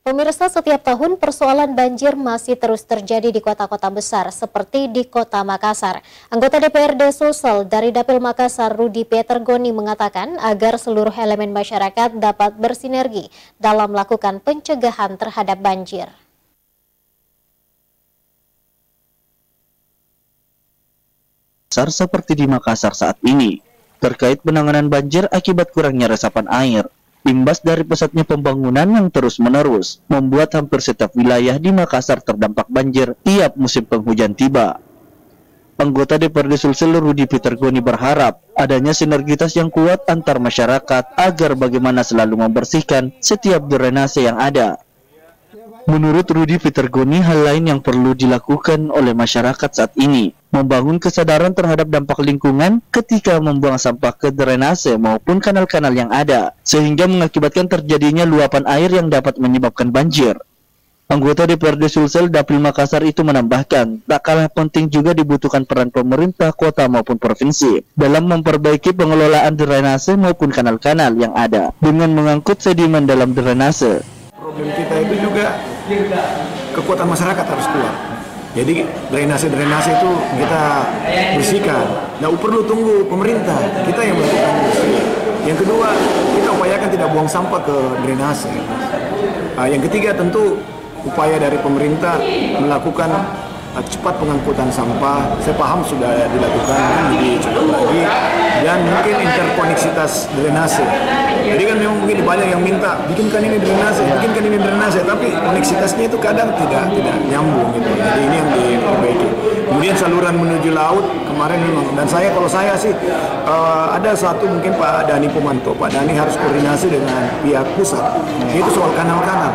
Pemirsa, setiap tahun persoalan banjir masih terus terjadi di kota-kota besar seperti di Kota Makassar. Anggota DPRD Sulsel dari Dapil Makassar, Rudi Petergoni, mengatakan agar seluruh elemen masyarakat dapat bersinergi dalam melakukan pencegahan terhadap banjir. Seperti di Makassar saat ini, terkait penanganan banjir akibat kurangnya resapan air. Imbas dari pesatnya pembangunan yang terus-menerus membuat hampir setiap wilayah di Makassar terdampak banjir tiap musim penghujan tiba. Anggota DPRD Sulsel Rudi Petergoni berharap adanya sinergitas yang kuat antar masyarakat agar bagaimana selalu membersihkan setiap drainase yang ada. Menurut Rudi Petergoni, hal lain yang perlu dilakukan oleh masyarakat saat ini membangun kesadaran terhadap dampak lingkungan ketika membuang sampah ke drainase maupun kanal-kanal yang ada, sehingga mengakibatkan terjadinya luapan air yang dapat menyebabkan banjir. Anggota DPRD Sulsel Dapil Makassar itu menambahkan, tak kalah penting juga dibutuhkan peran pemerintah kota maupun provinsi dalam memperbaiki pengelolaan drainase maupun kanal-kanal yang ada dengan mengangkut sedimen dalam drainase. Problem kita itu juga kekuatan masyarakat harus kuat. Jadi drainase itu kita bersihkan. Nah, perlu tunggu pemerintah, kita yang melakukan bersih. Yang kedua, kita upayakan tidak buang sampah ke drainase. Yang ketiga, tentu upaya dari pemerintah melakukan cepat pengangkutan sampah. Saya paham sudah dilakukan, lebih cepat lagi, dan mungkin interkoneksitas drainase. Jadi kan memang mungkin banyak yang minta bikinkan ini drainase, tapi koneksitasnya itu kadang tidak nyambung gitu. Jadi ini yang diperbaiki. Kemudian saluran menuju laut kemarin memang, dan kalau saya sih ada satu mungkin Pak Dhani Pomanto. Pak Dhani harus koordinasi dengan pihak pusat. Itu soal kanal-kanal.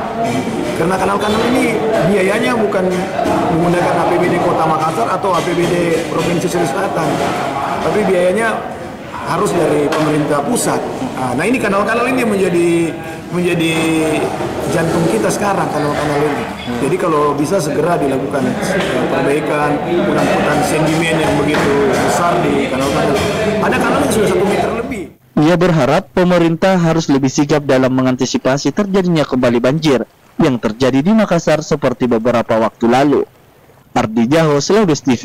Karena kanal-kanal ini biayanya bukan menggunakan APBD Kota Makassar atau APBD Provinsi Sulawesi Selatan, tapi biayanya harus dari pemerintah pusat. Nah, ini kanal-kanal ini menjadi jantung kita sekarang, kanal-kanal ini. Jadi kalau bisa segera dilakukan perbaikan, pengangkutan sedimen yang begitu besar di kanal-kanal. Ada kanal yang sudah 1 meter lebih. Ia berharap pemerintah harus lebih sigap dalam mengantisipasi terjadinya kembali banjir yang terjadi di Makassar seperti beberapa waktu lalu. Ardi Jaho, Sulawesi TV.